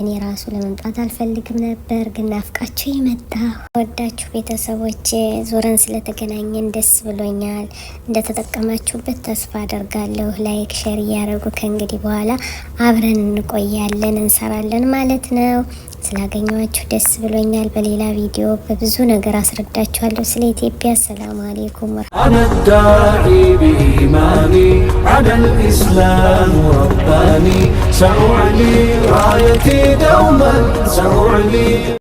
እኔ ራሱ ለመምጣት አልፈልግም ነበር ግን ናፍቃችሁ ይመጣ። ወዳችሁ ቤተሰቦች ዞረን ስለተገናኘን ደስ ብሎኛል። እንደተጠቀማችሁበት ተስፋ አደርጋለሁ። ላይክ ሼር እያደረጉ ከእንግዲህ በኋላ አብረን እንቆያለን እንሰራለን ማለት ነው። ስላገኘኋችሁ ደስ ብሎኛል። በሌላ ቪዲዮ በብዙ ነገር አስረዳችኋለሁ ስለ ኢትዮጵያ። ሰላም አለይኩም الداعي بإيماني على الإسلام رباني سأعلي رايتي دوما سأعلي